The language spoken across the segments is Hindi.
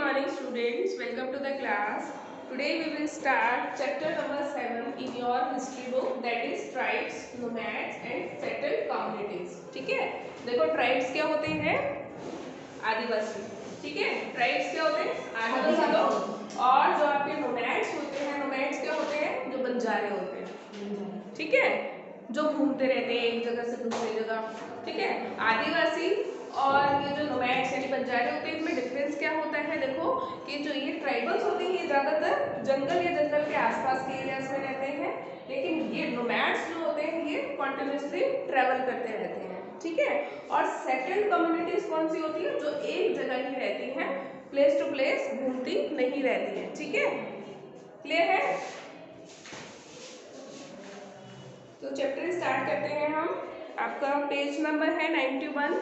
morning students, welcome to the class. Today we will start chapter number 7 in your history book, that is tribes, nomads and settled communities. ठीक है, देखो ट्राइब्स क्या होते हैं? आदिवासी. ठीक है, ट्राइब्स क्या होते हैं? आदिवासी लोग. और जो आपके नोमैड्स होते हैं, नोमैड्स क्या होते हैं? जो बंजारे होते हैं. ठीक है, जो घूमते रहते हैं एक जगह से दूसरी जगह. ठीक है, आदिवासी और ये जो नोमैड्स यानी बंजारे होते हैं, इनमें डिफरेंस क्या होता है? देखो कि जो ये ट्राइबल्स होते हैं ये ज़्यादातर जंगल या जंगल के आसपास के एरियाज में रहते हैं, लेकिन ये नोमैड्स जो होते हैं ये कॉन्टिन्यूसली ट्रैवल करते रहते हैं. ठीक है, और सेटल्ड कम्युनिटीज कौन सी होती है? जो एक जगह ही रहती हैं, प्लेस टू प्लेस घूमती नहीं रहती हैं. ठीक है, क्लियर है? तो चैप्टर स्टार्ट करते हैं हम. आपका पेज नंबर है 91.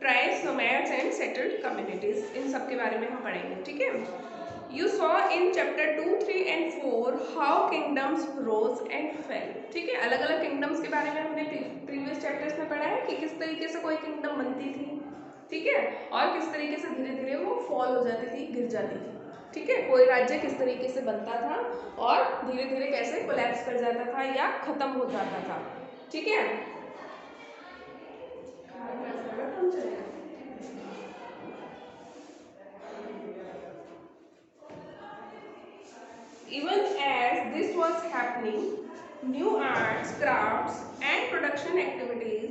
Tribes, nomads and settled communities, इन सब के बारे में हम पढ़ेंगे. ठीक है, you saw in chapter 2, 3 and 4 how kingdoms rose and fell. ठीक है, अलग अलग किंगडम्स के बारे में हमने प्रीवियस चैप्टर्स में पढ़ा है कि किस तरीके से कोई किंगडम बनती थी. ठीक है, और किस तरीके से धीरे धीरे वो फॉल हो जाती थी, गिर जाती थी. ठीक है, कोई राज्य किस तरीके से बनता था और धीरे धीरे कैसे कोलैप्स कर जाता था या खत्म हो जाता था. ठीक है, even as this was happening, new arts, crafts and production activities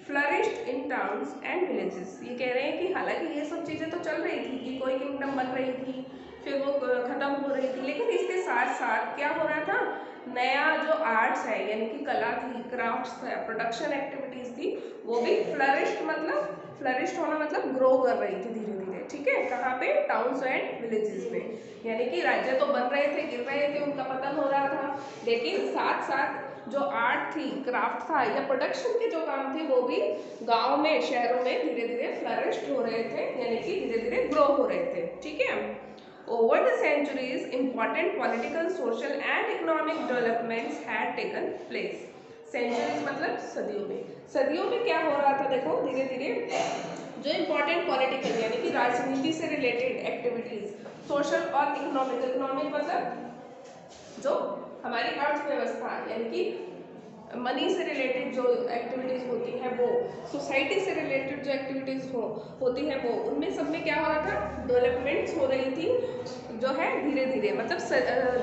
flourished in towns and villages. ये कह रहे हैं कि हालांकि ये सब चीज़ें तो चल रही थी कि कोई किंगडम बन रही थी, फिर वो ख़त्म हो रही थी, लेकिन इसके साथ साथ क्या हो रहा था? नया जो आर्ट्स है यानी कि कला थी, क्राफ्ट्स था, प्रोडक्शन एक्टिविटीज़ थी, वो भी फ्लरिश्ड, मतलब फ्लरिश्ड होना मतलब ग्रो कर रही थी धीरे धीरे. ठीक है, कहाँ पे? टाउन्स एंड विलेजेस में. यानी कि राज्य तो बन रहे थे, गिर रहे थे, उनका पतन हो रहा था, लेकिन साथ साथ जो आर्ट थी, क्राफ्ट था या प्रोडक्शन के जो काम थे वो भी गांव में, शहरों में धीरे धीरे फ्लरिश्ड हो रहे थे, यानी कि धीरे धीरे ग्रो हो रहे थे. ठीक है, over the centuries important political, social and economic developments had taken place. Centuries मतलब सदियों में. सदियों में क्या हो रहा था? देखो धीरे धीरे जो इम्पोर्टेंट पॉलिटिकल यानी कि राजनीति से रिलेटेड एक्टिविटीज, सोशल और इकोनॉमिक, इकोनॉमिक मतलब जो हमारी अर्थव्यवस्था यानी कि मनी से रिलेटेड जो एक्टिविटीज़ होती हैं वो, सोसाइटी से रिलेटेड जो एक्टिविटीज़ होती हैं वो, उनमें सब में क्या हो रहा था? डेवलपमेंट्स हो रही थी जो है धीरे धीरे, मतलब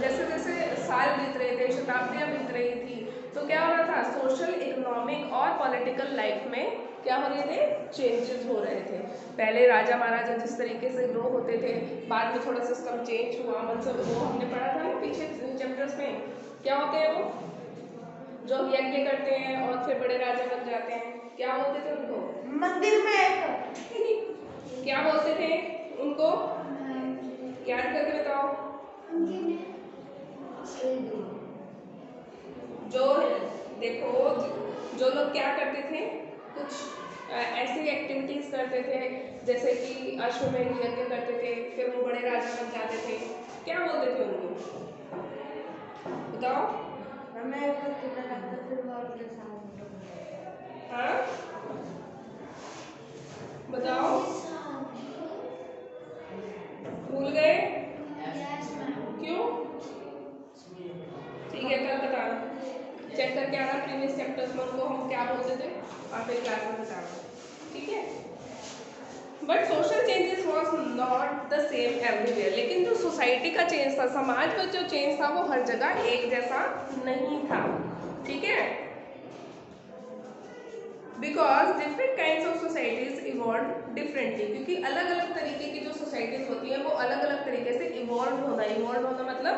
जैसे जैसे साल बीत रहे थे, शताब्दियाँ बीत रही थी, तो क्या हो रहा था? सोशल, इकोनॉमिक और पॉलिटिकल लाइफ में क्या हो रहे थे? चेंजेस हो रहे थे. पहले राजा महाराजा जिस तरीके से ग्रो होते थे, बाद में थोड़ा सिस्टम चेंज हुआ, मतलब वो हमने पढ़ा था ना पीछे चैप्टर्स में. क्या होते हैं वो? जो यज्ञ करते हैं और फिर बड़े राजा बन जाते हैं, क्या बोलते थे उनको? मंदिर में क्या बोलते थे उनको? याद करके बताओ. जो देखो जो लोग क्या करते थे, कुछ ऐसी एक्टिविटीज करते थे जैसे कि अश्वमेध यज्ञ करते थे, फिर वो बड़े राजा बन जाते थे, क्या बोलते थे उनको? बताओ. हाँ बताओ, भूल गए? क्यों? ठीक है, कल बताना. चेक करके आना प्रीवियस चैप्टर्स में उनको हम क्या बोलते थे और फिर क्लास में बताना. ठीक है, but social changes was not the same everywhere. लेकिन जो सोसाइटी का चेंज था, समाज में जो चेंज था, वो हर जगह एक जैसा नहीं था. ठीक है, because different kinds of societies evolve differently. क्योंकि अलग अलग तरीके की जो सोसाइटीज होती है वो अलग अलग तरीके से इवॉल्व होना मतलब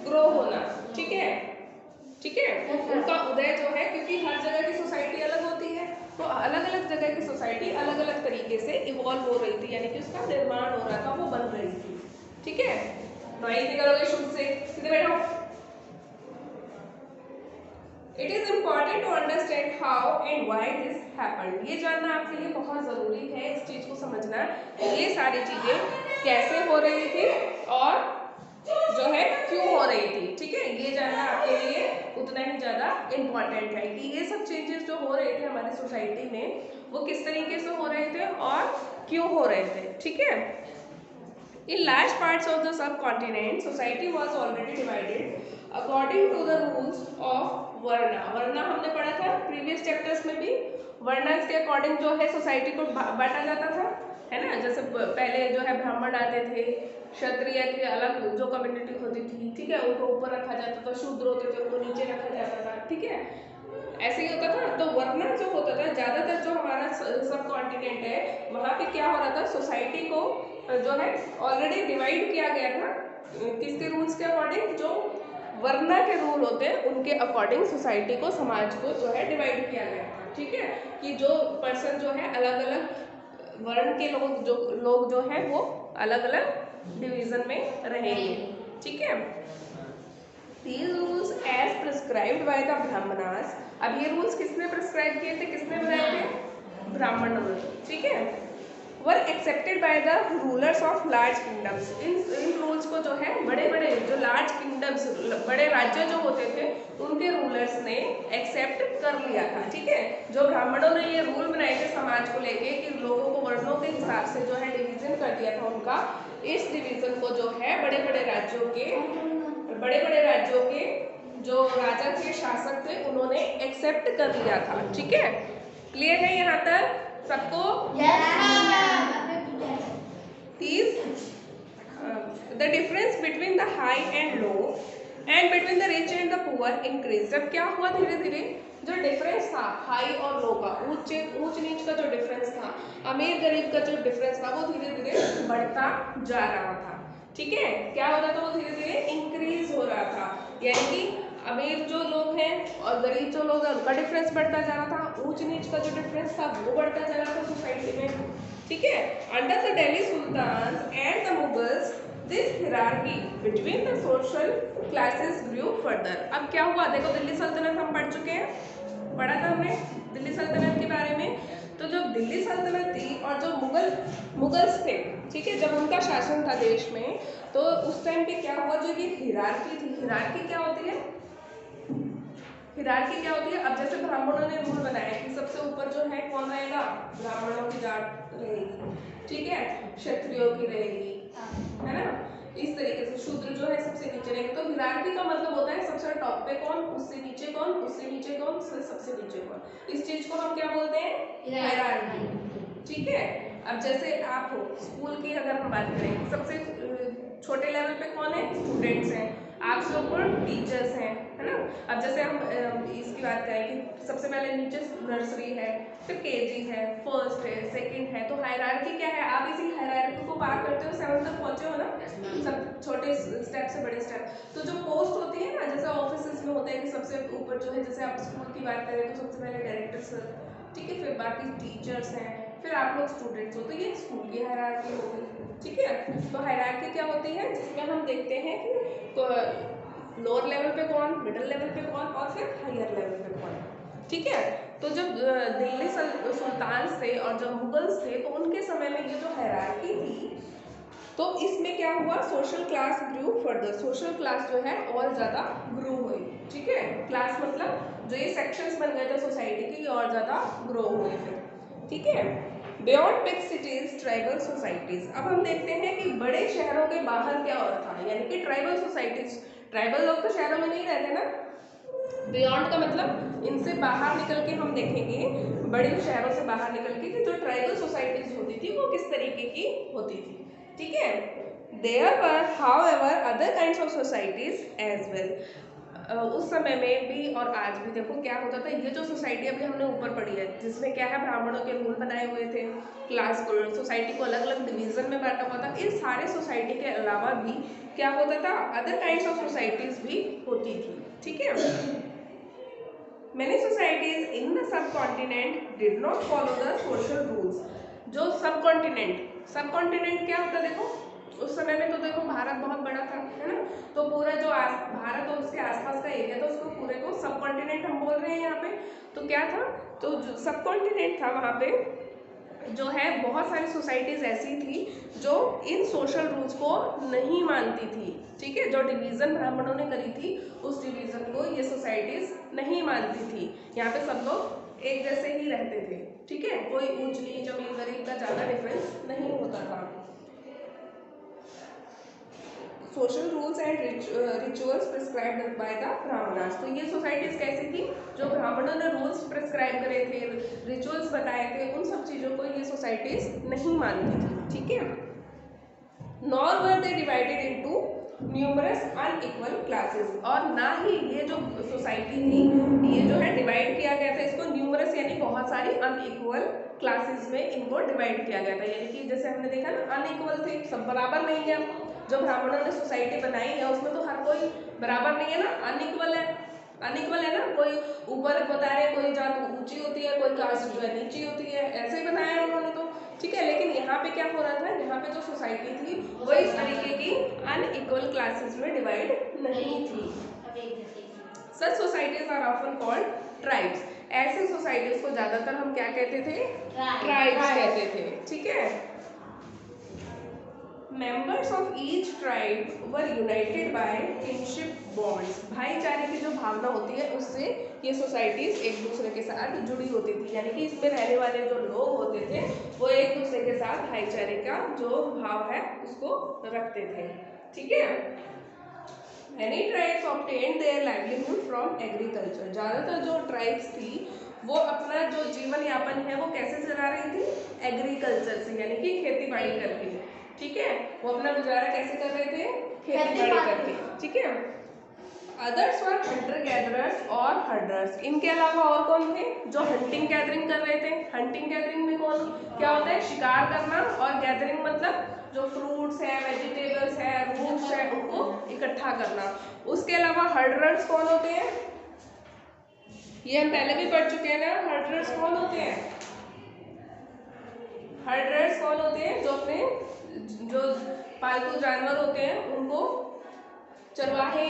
ग्रो होना. ठीक है, ठीक है, उनका उदय जो है, क्योंकि हर जगह की सोसाइटी अलग होती है, तो अलग अलग जगह की सोसाइटी अलग अलग तरीके से इवॉल्व हो रही थी, यानी कि उसका निर्माण हो रहा था, वो बन रही थी. ठीक है, नॉइज नहीं करोगे शुरू से, सीधे बैठो. It is important to understand how and why this happened. ये जानना आपके लिए बहुत ज़रूरी है, इस चीज़ को समझना, ये सारी चीज़ें कैसे हो रही थी और जो है क्यों हो रही थी. ठीक है, ये जानना आपके लिए उतना ही ज़्यादा इम्पॉर्टेंट है कि ये सब चेंजेस जो हो रहे थे हमारी सोसाइटी में वो किस तरीके से हो रहे थे और क्यों हो रहे थे, ठीक है। In large parts of the subcontinent, society was already divided according to the rules of Varna. Varna हमने पढ़ा था previous chapters में भी। वर्णास के अकॉर्डिंग जो है सोसाइटी को बांटा जाता था, है ना। जैसे पहले जो है ब्राह्मण आते थे, क्षत्रिय की अलग जो कम्युनिटी होती थी, ठीक है, उनको ऊपर रखा जाता था, शूद्र होते थे उनको नीचे रखा जाता था, ठीक है, ऐसे ही होता था। तो वरना जो होता था, ज़्यादातर जो हमारा सब कॉन्टिनेंट है वहाँ पे क्या हो रहा था, सोसाइटी को जो है ऑलरेडी डिवाइड किया गया था किसके रूल्स के अकॉर्डिंग, जो वर्ना के रूल होते हैं उनके अकॉर्डिंग सोसाइटी को, समाज को जो है डिवाइड किया गया था, ठीक है। कि जो पर्सन जो है अलग अलग वर्ण के लोग जो है वो अलग अलग डिवीजन में रहेंगे, ठीक है। These rules as prescribed by the Brahmanas, अब ये रूल्स किसने प्रिस्क्राइब किए थे, किसने बनाए थे, ब्राह्मणों ने, ठीक है। Were accepted by the rulers of large kingdoms, इन रूल्स को जो है बड़े बड़े जो लार्ज किंगडम्स, बड़े राज्य जो होते थे उनके रूलर्स ने एक्सेप्ट कर लिया था, ठीक है। जो ब्राह्मणों ने ये रूल बनाए थे समाज को लेके कि लोगों को वर्णों के हिसाब से जो है डिवीजन कर दिया था उनका, इस डिवीजन को जो है बड़े बड़े राज्यों के जो राजा थे, शासक थे, उन्होंने एक्सेप्ट कर लिया था, ठीक है। क्लियर है यहाँ तक सबको? The difference between the high and low and between the rich and the poor increase. जब क्या हुआ, धीरे धीरे जो डिफरेंस था हाई और लो का, ऊंच नीच का जो डिफरेंस था, अमीर गरीब का जो डिफरेंस था, वो धीरे धीरे बढ़ता जा रहा था, ठीक है। क्या हो रहा था, वो धीरे धीरे इंक्रीज हो रहा था, यानी कि अमीर जो लोग हैं और गरीब जो लोग हैं उनका डिफरेंस बढ़ता जा रहा था, ऊंच नीच का जो डिफरेंस था वो बढ़ता जा रहा था सोसाइटी में, ठीक है। Under the Delhi sultan and the Mughals this hierarchy between the social classes grew further. अब क्या हुआ, देखो दिल्ली सल्तनत हम पढ़ चुके हैं, पढ़ा था हमने दिल्ली सल्तनत के बारे में। तो जब दिल्ली सल्तनत थी और जो मुगल्स थे, ठीक है, जब उनका शासन था देश में, तो उस टाइम पे क्या हुआ, जो ये हिरार्की थी, हिरार्की क्या होती है, हिरार्की क्या होती है। अब जैसे ब्राह्मणों ने रूल बनाया कि सबसे ऊपर जो है कौन रहेगा, ब्राह्मणों की जात रहेगी, ठीक है, क्षत्रियों की रहेगी, है ना, इस तरीके से शूद्र जो है सबसे नीचे रहेंगे। तो हिरार्की का मतलब होता है सबसे टॉप पे कौन, उससे नीचे कौन, उससे नीचे कौन, सबसे नीचे कौन। इस चीज को हम क्या बोलते हैं, हायरार्की, ठीक है। अब जैसे आप हो स्कूल की अगर हम बात करें, सबसे छोटे लेवल पे कौन है, स्टूडेंट्स हैं, आपसे ऊपर टीचर्स हैं, है ना। अब जैसे हम इसकी बात करें कि सबसे पहले नीचे नर्सरी है, फिर केजी है, फर्स्ट है, सेकंड है, तो हायरार्की क्या है, आप इसी हायरार्की को पार करते हो 7 तक पहुंचे हो ना, सब छोटे स्टेप से बड़े स्टेप। तो जो पोस्ट होती है ना, जैसे ऑफिस में होता है कि सबसे ऊपर जो है, जैसे आप स्कूल की बात करें तो सबसे पहले डायरेक्टर सर, ठीक है, फिर बाकी टीचर्स हैं, फिर आप लोग स्टूडेंट्स हो, तो ये स्कूल की हायरार्की हो गई, ठीक है। तो हायरार्की क्या होती है, जिसमें हम देखते हैं कि तो लोअर लेवल पे कौन, मिडिल लेवल पे कौन, और फिर हायर लेवल पे कौन, ठीक है। तो जब दिल्ली सुल्तान थे और जब मुगल्स थे, तो उनके समय में ये जो हायरार्की थी, तो इसमें क्या हुआ, सोशल क्लास ग्रू फर्दर, सोशल क्लास जो है और ज़्यादा ग्रो हुई, ठीक है। क्लास मतलब जो ये सेक्शंस बन गए थे सोसाइटी के, ये और ज़्यादा ग्रो हुए फिर, ठीक है। Beyond big cities tribal societies, अब हम देखते हैं कि बड़े शहरों के बाहर क्या और था, यानी कि ट्राइबल सोसाइटीज, ट्राइबल लोग तो शहरों में नहीं रहते ना, बियॉन्ड का मतलब इनसे बाहर निकल के हम देखेंगे, बड़े शहरों से बाहर निकल के कि जो ट्राइबल सोसाइटीज होती थी वो किस तरीके की होती थी, ठीक है। There were however other kinds of societies as well, उस समय में भी और आज भी देखो क्या होता था, ये जो सोसाइटी अभी हमने ऊपर पढ़ी है, जिसमें क्या है, ब्राह्मणों के रूल बनाए हुए थे, क्लास को, सोसाइटी को अलग अलग डिवीजन में बांटा हुआ था, इन सारे सोसाइटी के अलावा भी क्या होता था, अदर काइंड्स ऑफ सोसाइटीज भी होती थी, ठीक है। Many societies in the subcontinent did not follow the social rules. जो सबकॉन्टिनेंट क्या होता है, देखो उस समय में तो देखो भारत बहुत बड़ा था, है ना, तो पूरा जो भारत और उसके आसपास का एरिया था, उसको पूरे को सबकॉन्टिनेंट हम बोल रहे हैं यहाँ पे। तो क्या था, तो जो सबकॉन्टिनेंट था वहाँ पे जो है बहुत सारी सोसाइटीज़ ऐसी थी जो इन सोशल रूल्स को नहीं मानती थी, ठीक है। जो डिवीज़न ब्राह्मणों ने करी थी, उस डिवीज़न को ये सोसाइटीज़ नहीं मानती थी, यहाँ पे सब लोग एक जैसे ही रहते थे, ठीक है, कोई ऊंच नीच अमीर गरीब का ज़्यादा डिफरेंस नहीं होता था। Social rules and rituals prescribed by the Brahmanas. तो ये सोसाइटीज कैसी थी, जो ब्राह्मणों ने रूल्स प्रिस्क्राइब करे थे, रिचुअल्स बताए थे, उन सब चीज़ों को ये सोसाइटीज नहीं मानती थी। ठीक है, nor were they divided into numerous unequal classes, और ना ही ये जो सोसाइटी थी, ये जो है डिवाइड किया गया था इसको न्यूमरस यानी बहुत सारी अनइक्वल क्लासेस में इनको डिवाइड किया गया था। यानी कि जैसे हमने देखा ना, अनइक्वल थे, सब बराबर नहीं है। जो ब्राह्मणों ने सोसाइटी बनाई है उसमें तो हर कोई बराबर नहीं है ना, अनइक्वल है, अनइक्वल है ना, कोई ऊपर बता रहे कोई जात ऊंची होती है, कोई कास्ट जो है नीची होती है, ऐसे ही बनाया उन्होंने तो। ठीक है, लेकिन यहाँ पे क्या हो रहा था, यहाँ पे जो सोसाइटी थी वो इस तरीके की अनइक्वल क्लासेस में डिवाइड नहीं थी। Such societies are often called tribes. ऐसे सोसाइटीज को ज्यादातर हम क्या कहते थे, ट्राइब्स कहते थे। ठीक है, members of each tribe were united by kinship bonds. भाईचारे की जो भावना होती है उससे ये सोसाइटीज एक दूसरे के साथ जुड़ी होती थी। यानी कि इसमें रहने वाले जो लोग होते थे वो एक दूसरे के साथ भाईचारे का जो भाव है उसको रखते थे। ठीक है, Many tribes obtained their livelihood from agriculture। ज़्यादातर जो ट्राइब्स थी वो अपना जो जीवन यापन है वो कैसे चला रही थी, एग्रीकल्चर से, यानी कि खेती बाड़ी करके। ठीक है, वो अपना गुजारा कैसे कर रहे थे, खेती बाड़ी करके। ठीक है, अदर्स वर हंटर गैदरर्स और हर्डर्स। इनके अलावा और कौन थे, जो हंटिंग गैदरिंग कर रहे थे। हंटिंग गैदरिंग में कौन क्या होता है, शिकार करना, और गैदरिंग मतलब जो फ्रूट्स है, वेजिटेबल्स है, रूट्स है, उनको इकट्ठा करना। उसके अलावा हर्डरर्स कौन होते हैं, ये हम पहले भी पढ़ चुके हैं ना। हर्डरर्स कौन होते हैं, हर्डरर्स कौन होते हैं, जो अपने जो पालतू जानवर होते हैं उनको, चरवाहे।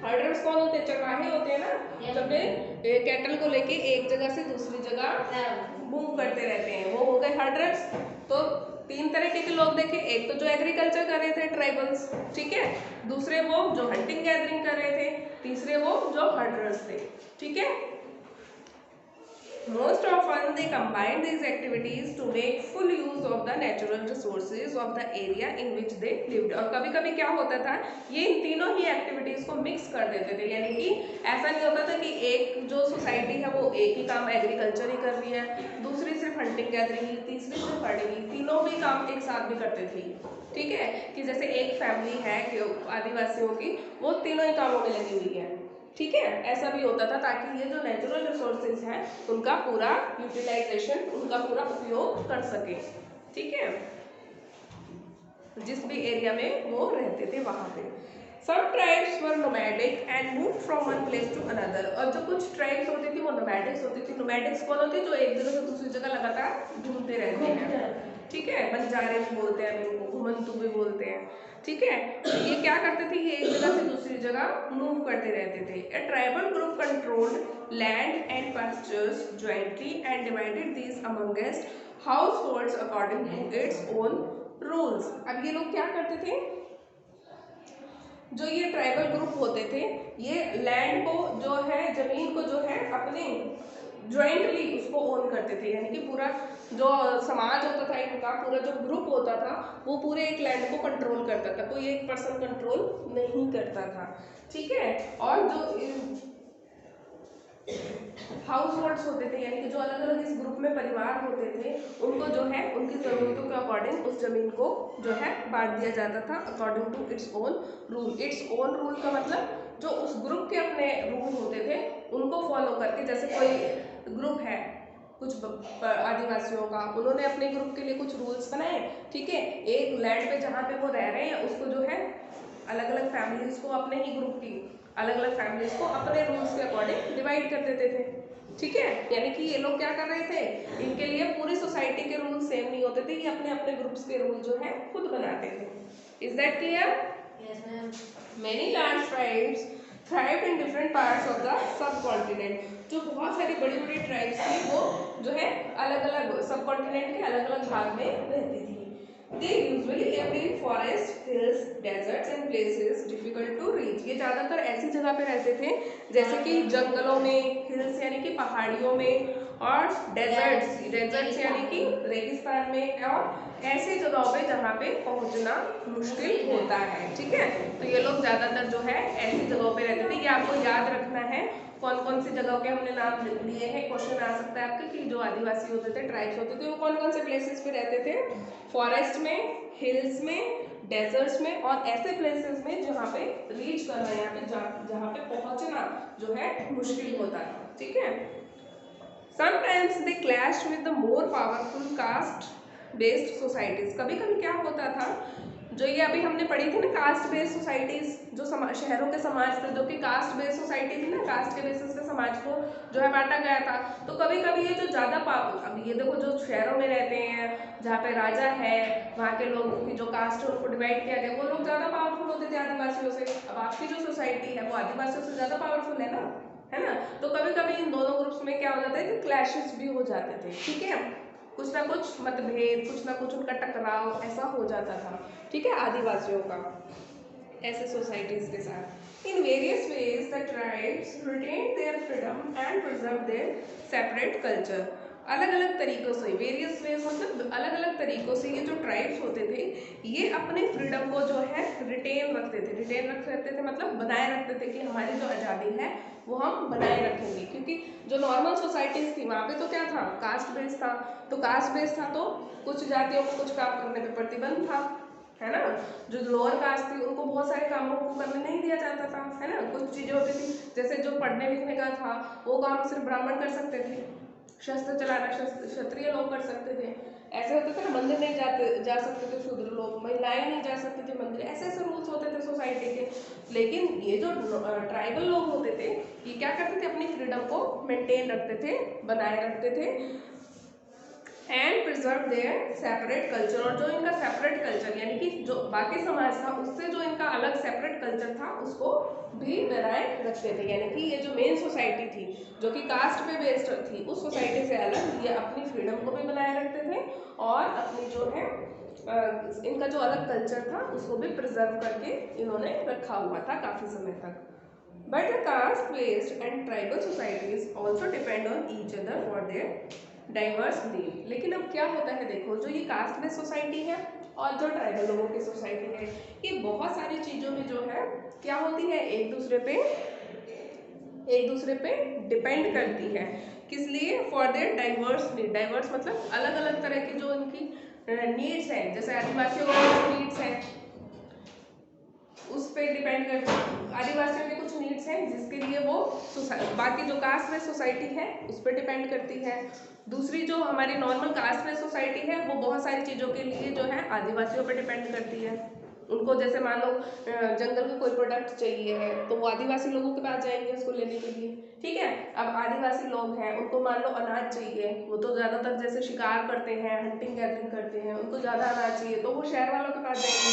हर्डर्स कौन होते हैं, चरवाहे होते हैं ना, जो अपने कैटल को लेके एक जगह से दूसरी जगह मूव करते रहते हैं, वो हो गए हर्डर्स। तो तीन तरीके के लोग देखे, एक तो जो एग्रीकल्चर कर रहे थे ट्राइबल्स, ठीक है, दूसरे वो जो हंटिंग गैदरिंग कर रहे थे, तीसरे वो जो हर्डर्स थे। ठीक है, most often they combine these activities to make full use of the natural resources of the area in which they lived। और कभी कभी क्या होता था, ये इन तीनों ही एक्टिविटीज को मिक्स कर देते थे। यानी कि ऐसा नहीं होता था कि एक जो सोसाइटी है वो एक ही काम एग्रीकल्चर ही कर रही है, दूसरी सिर्फ हंटिंग गैदरिंग, तीसरी सिर्फ हर्डिंग, तीनों भी काम एक साथ भी करते थे। ठीक है, कि जैसे एक फैमिली है आदिवासियों की, वो तीनों ही कामों में लगी हुई है। ठीक है, ऐसा भी होता था ताकि ये जो नेचुरल रिसोर्सेज हैं उनका पूरा यूटिलाइजेशन, उनका पूरा उपयोग कर सके। ठीक है, जिस भी एरिया में वो रहते थे वहां पे। Some tribes were nomadic and moved from one place to another। और जो कुछ ट्राइब्स होती थी वो नोमैडिक्स होती थी। नोमैडिक्स कौन होती है, जो एक जगह से दूसरी जगह लगातार घूमते रहते हैं। ठीक है, बंजारे भी बोलते हैं इनको, घुमंतू भी बोलते हैं। ठीक है, ये क्या करते थे, ये एक जगह से दूसरी जगह मूव करते रहते थे। A tribal group controlled land and pastures jointly and divided these amongst households according to its own rules. अब ये लोग क्या करते थे, जो ये ट्राइबल ग्रुप होते थे, ये लैंड को जो है, जमीन को जो है अपने ज्वाइंटली उसको ओन करते थे। यानी कि पूरा जो समाज होता था इनका, पूरा जो ग्रुप होता था वो पूरे एक लैंड को कंट्रोल करता था, कोई एक पर्सन कंट्रोल नहीं करता था। ठीक है, और जो हाउस होल्ड्स होते थे, यानी कि जो अलग अलग इस ग्रुप में परिवार होते थे, उनको जो है उनकी ज़रूरतों के अकॉर्डिंग उस जमीन को जो है बांट दिया जाता था according to its own rule. Its own rule का मतलब जो उस ग्रुप के अपने रूल होते थे उनको फॉलो करके। जैसे कोई ग्रुप है कुछ आदिवासियों का, उन्होंने अपने ग्रुप के लिए कुछ रूल्स बनाए। ठीक है, एक लैंड पे जहाँ पे वो रह रहे हैं उसको जो है अलग अलग फैमिलीज को, अपने ही ग्रुप की अलग अलग फैमिलीज को अपने रूल्स के अकॉर्डिंग डिवाइड कर देते थे। ठीक है, यानी कि ये लोग क्या कर रहे थे, इनके लिए पूरी सोसाइटी के रूल सेम नहीं होते थे, ये अपने अपने ग्रुप्स के रूल जो है खुद बनाते थे। Is that clear? Yes ma'am. Many large tribes thrived in different parts of the subcontinent. जो बहुत सारी बड़ी बड़ी ट्राइब्स थी वो जो है अलग अलग सब कॉन्टिनेंट के अलग अलग भाग में रहती थी। They usually lived in forests, hills, deserts and places difficult to reach। ये ज़्यादातर ऐसी जगह पे रहते थे जैसे कि जंगलों में, हिल्स यानी कि पहाड़ियों में, और डेजर्ट्स यानी कि रेगिस्तान में और ऐसी जगहों पे जहाँ पे पहुँचना मुश्किल होता है। ठीक है, तो ये लोग ज़्यादातर जो है ऐसी जगहों पे रहते थे। ये आपको याद रखना है कौन कौन सी जगहों के हमने नाम लिए हैं। क्वेश्चन आ सकता है आपके कि जो आदिवासी होते थे, ट्राइब्स होते थे, वो कौन कौन से प्लेसेस पे रहते थे। फॉरेस्ट में, हिल्स में, डेजर्ट्स में और ऐसे प्लेसेस में जहाँ पे रीच करना, यहाँ पे जहाँ पे पहुँचना जो है मुश्किल होता है। ठीक है, sometimes they clash with the more powerful caste based societies. कभी कभी क्या होता था, जो ये अभी हमने पढ़ी थी ना कास्ट बेस्ड सोसाइटीज, जो शहरों के समाज थे जो कि कास्ट बेस्ड सोसाइटी थी ना, कास्ट के बेसिस पे समाज को जो है बांटा गया था। तो कभी कभी ये जो ज़्यादा अब ये देखो जो शहरों में रहते हैं जहाँ पे राजा है, वहाँ के लोगों की जो कास्ट है उनको डिवाइड किया गया, वो लोग ज़्यादा पावरफुल होते थे आदिवासियों से। अब आपकी जो सोसाइटी है वो आदिवासियों से ज़्यादा पावरफुल है ना। तो कभी कभी इन दोनों ग्रुप्स में क्या हो जाता है कि क्लैशेस भी हो जाते थे। ठीक है, कुछ ना कुछ मतभेद, कुछ ना कुछ उनका टकराव ऐसा हो जाता था। ठीक है, आदिवासियों का ऐसे सोसाइटीज के साथ। In various ways the tribes retained their freedom and preserve their separate culture. अलग अलग तरीकों से, वेरियस वेज मतलब अलग अलग तरीकों से ये जो ट्राइब्स होते थे ये अपने फ्रीडम को जो है रिटेन रखते थे मतलब बनाए रखते थे कि हमारी जो आज़ादी है वो हम बनाए रखेंगे। क्योंकि जो नॉर्मल सोसाइटीज थी वहाँ पे तो क्या था, कास्ट बेस्ड था। तो कास्ट बेस्ड था तो कुछ जातियों को कुछ काम करने पे प्रतिबंध था, है ना। जो लोअर कास्ट थी उनको बहुत सारे कामों को करने नहीं दिया जाता था, है ना। कुछ चीज़ें होती थी जैसे जो पढ़ने लिखने का था वो काम सिर्फ ब्राह्मण कर सकते थे, शस्त्र चलाना क्षत्रिय लोग कर सकते थे। ऐसे होते थे ना, मंदिर नहीं जा सकते थे शूद्र लोग, महिलाएं नहीं जा सकते थे मंदिर, ऐसे ऐसे रूल्स होते थे सोसाइटी के। लेकिन ये जो ट्राइबल लोग होते थे ये क्या करते थे, अपनी फ्रीडम को मेंटेन रखते थे, बनाए रखते थे and preserve their separate culture. और जो इनका सेपरेट कल्चर यानी कि जो बाकी समाज था उससे जो इनका अलग सेपरेट कल्चर था उसको भी बनाए रखते थे। यानी कि ये जो मेन सोसाइटी थी जो कि कास्ट पे बेस्ड थी उस सोसाइटी से अलग ये अपनी फ्रीडम को भी बनाए रखते थे और अपनी जो है इनका जो अलग कल्चर था उसको भी प्रिजर्व करके इन्होंने रखा हुआ था काफ़ी समय तक। But the caste based and tribal societies also depend on each other for their diverse need. लेकिन अब क्या होता है, देखो जो ये कास्ट बेस्ड सोसाइटी है और जो ट्राइबल लोगों की सोसाइटी है ये बहुत सारी चीज़ों में जो है क्या होती है, एक दूसरे पे डिपेंड करती है। किस लिए, for their diverse need. Diverse मतलब अलग अलग तरह की जो इनकी नीड्स हैं, जैसे आदिवासियों की नीड्स हैं उस पर डिपेंड करती है। आदिवासियों के कुछ नीड्स हैं जिसके लिए वो बाकी जो कास्ट में सोसाइटी है उस पर डिपेंड करती है। दूसरी जो हमारी नॉर्मल कास्ट में सोसाइटी है वो बहुत सारी चीज़ों के लिए जो है आदिवासियों पर डिपेंड करती है। उनको जैसे मान लो जंगल के कोई प्रोडक्ट चाहिए है तो वो आदिवासी लोगों के पास जाएंगे उसको लेने के लिए। ठीक है, अब आदिवासी लोग हैं उनको मान लो अनाज चाहिए, वो तो ज़्यादातर जैसे शिकार करते हैं, हंटिंग गैदरिंग करते हैं, उनको ज़्यादा अनाज चाहिए तो वो शहर वालों के पास जाएंगे।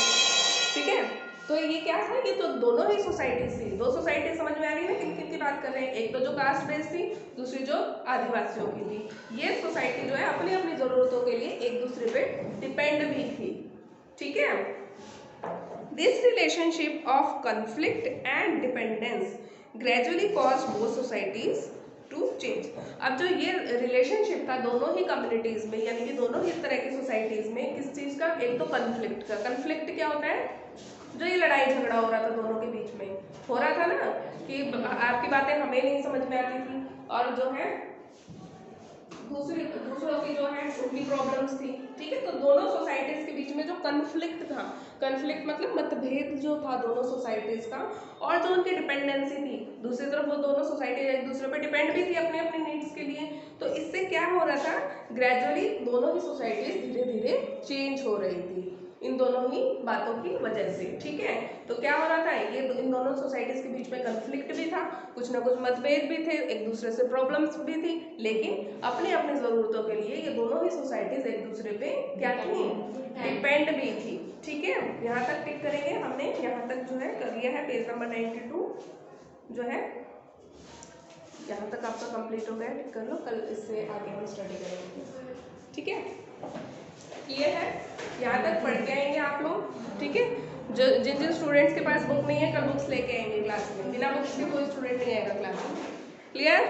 ठीक है, तो ये क्या था, ये तो दोनों ही सोसाइटीज थी। दो सोसाइटी समझ में आ रही है ना किन किन की बात कर रहे हैं, एक तो जो कास्ट बेस्ड थी, दूसरी जो आदिवासियों की थी। ये सोसाइटी जो है अपनी अपनी जरूरतों के लिए एक दूसरे पे डिपेंड भी थी। ठीक है, this relationship of conflict and dependence gradually caused both societies to change. अब जो ये रिलेशनशिप था दोनों ही कम्युनिटीज में यानी कि दोनों ही तरह की सोसाइटीज में किस चीज़ का, एक तो कन्फ्लिक्ट का। कन्फ्लिक्ट क्या होता है, जो ये लड़ाई झगड़ा हो रहा था दोनों के बीच में, हो रहा था ना कि आपकी बातें हमें नहीं समझ में आती थी और जो है दूसरों की जो है उनकी प्रॉब्लम्स थी। ठीक है, तो दोनों सोसाइटीज के बीच में जो कन्फ्लिक्ट था, कन्फ्लिक्ट मतलब मतभेद जो था दोनों सोसाइटीज का, और जो उनकी डिपेंडेंसी थी दूसरी तरफ, वो दोनों सोसाइटी एक दूसरे पर डिपेंड भी थी अपने अपने नीड्स के लिए। तो इससे क्या हो रहा था, ग्रेजुअली दोनों ही सोसाइटीज धीरे धीरे चेंज हो रही थी इन दोनों ही बातों की वजह से। ठीक है, तो क्या हो रहा था, ये इन दोनों सोसाइटीज के बीच में कन्फ्लिक्ट भी था, कुछ ना कुछ मतभेद भी थे, एक दूसरे से प्रॉब्लम्स भी थी, लेकिन अपनी अपनी ज़रूरतों के लिए ये दोनों ही सोसाइटीज एक दूसरे पे क्या थी, डिपेंड भी थी। ठीक है, यहाँ तक टिक करेंगे, हमने यहाँ तक जो है कर लिया है। पेज नंबर 92 जो है यहाँ तक आपका कंप्लीट हो गया, टिक कर लो, कल इससे आगे हम स्टडी करेंगे। ठीक है, ये है, यहाँ तक पढ़ के आएंगे आप लोग। ठीक है, जो जिन जिन स्टूडेंट्स के पास बुक नहीं है कल बुक्स लेके आएंगे क्लास में, बिना बुक्स के कोई स्टूडेंट नहीं आएगा क्लास में। क्लियर?